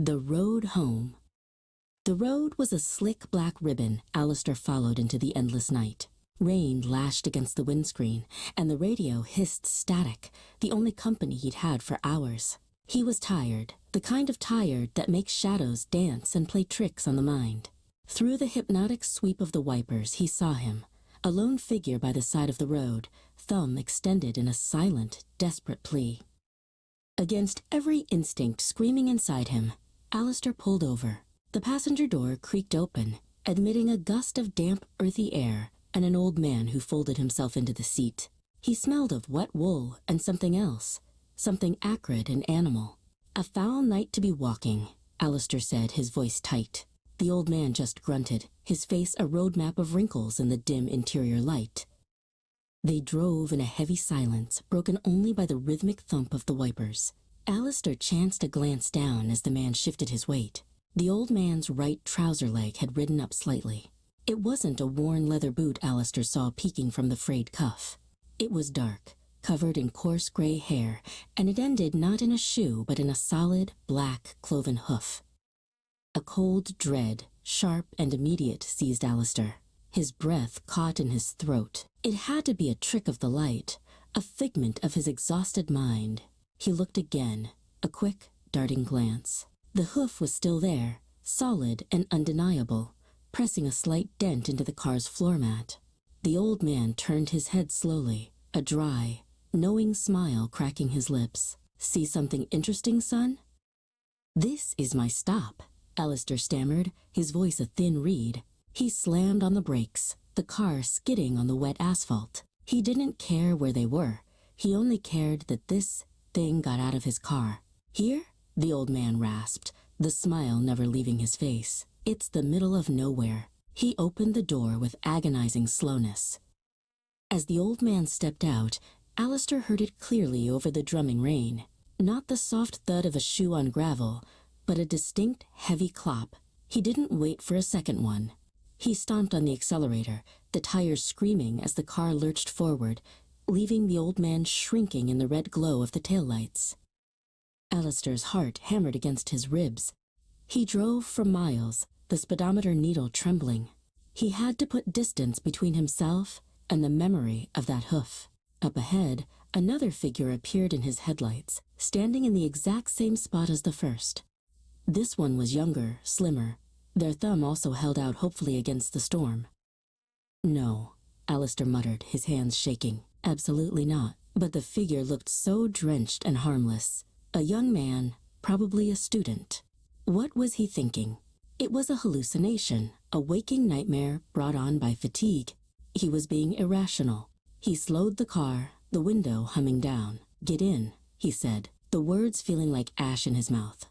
The Road Home. The road was a slick black ribbon Alistair followed into the endless night. Rain lashed against the windscreen, and the radio hissed static, the only company he'd had for hours. He was tired, the kind of tired that makes shadows dance and play tricks on the mind. Through the hypnotic sweep of the wipers, he saw him, a lone figure by the side of the road, thumb extended in a silent, desperate plea. Against every instinct screaming inside him, Alistair pulled over. The passenger door creaked open, admitting a gust of damp, earthy air and an old man who folded himself into the seat. He smelled of wet wool and something else, something acrid and animal. A foul night to be walking, Alistair said, his voice tight. The old man just grunted, his face a roadmap of wrinkles in the dim interior light. They drove in a heavy silence, broken only by the rhythmic thump of the wipers. Alistair chanced a glance down as the man shifted his weight. The old man's right trouser leg had ridden up slightly. It wasn't a worn leather boot Alistair saw peeking from the frayed cuff. It was dark, covered in coarse gray hair, and it ended not in a shoe but in a solid, black, cloven hoof. A cold dread, sharp and immediate, seized Alistair. His breath caught in his throat. It had to be a trick of the light, a figment of his exhausted mind. He looked again, a quick, darting glance. The hoof was still there, solid and undeniable, pressing a slight dent into the car's floor mat. The old man turned his head slowly, a dry, knowing smile cracking his lips. "See something interesting, son?" "This is my stop," Alistair stammered, his voice a thin reed. He slammed on the brakes, the car skidding on the wet asphalt. He didn't care where they were. He only cared that this thing got out of his car. "Here?" the old man rasped, the smile never leaving his face. "It's the middle of nowhere." He opened the door with agonizing slowness. As the old man stepped out, Alistair heard it clearly over the drumming rain. Not the soft thud of a shoe on gravel, but a distinct, heavy clop. He didn't wait for a second one. He stomped on the accelerator, the tires screaming as the car lurched forward, leaving the old man shrinking in the red glow of the taillights. Alistair's heart hammered against his ribs. He drove for miles, the speedometer needle trembling. He had to put distance between himself and the memory of that hoof. Up ahead, another figure appeared in his headlights, standing in the exact same spot as the first. This one was younger, slimmer. Their thumb also held out hopefully against the storm. "No," Alistair muttered, his hands shaking. "Absolutely not." But the figure looked so drenched and harmless. A young man, probably a student. What was he thinking? It was a hallucination, a waking nightmare brought on by fatigue. He was being irrational. He slowed the car, the window humming down. "Get in," he said, the words feeling like ash in his mouth.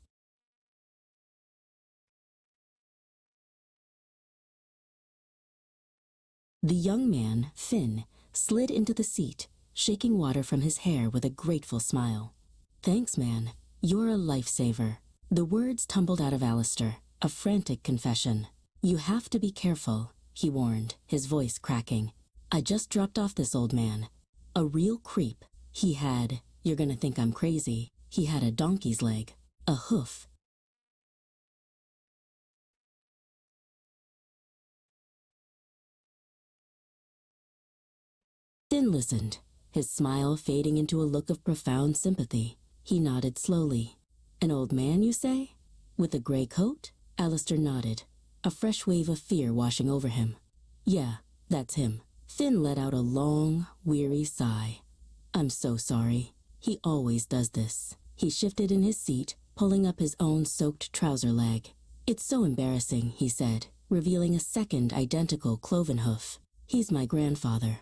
The young man, Finn, slid into the seat, shaking water from his hair with a grateful smile. "Thanks, man. You're a lifesaver." The words tumbled out of Alistair, a frantic confession. "You have to be careful," he warned, his voice cracking. "I just dropped off this old man. A real creep. He had, you're gonna think I'm crazy, he had a donkey's leg, a hoof." Finn listened, his smile fading into a look of profound sympathy. He nodded slowly. "An old man, you say? With a gray coat?" Alistair nodded, a fresh wave of fear washing over him. "Yeah, that's him." Finn let out a long, weary sigh. "I'm so sorry. He always does this." He shifted in his seat, pulling up his own soaked trouser leg. "It's so embarrassing," he said, revealing a second identical cloven hoof. "He's my grandfather."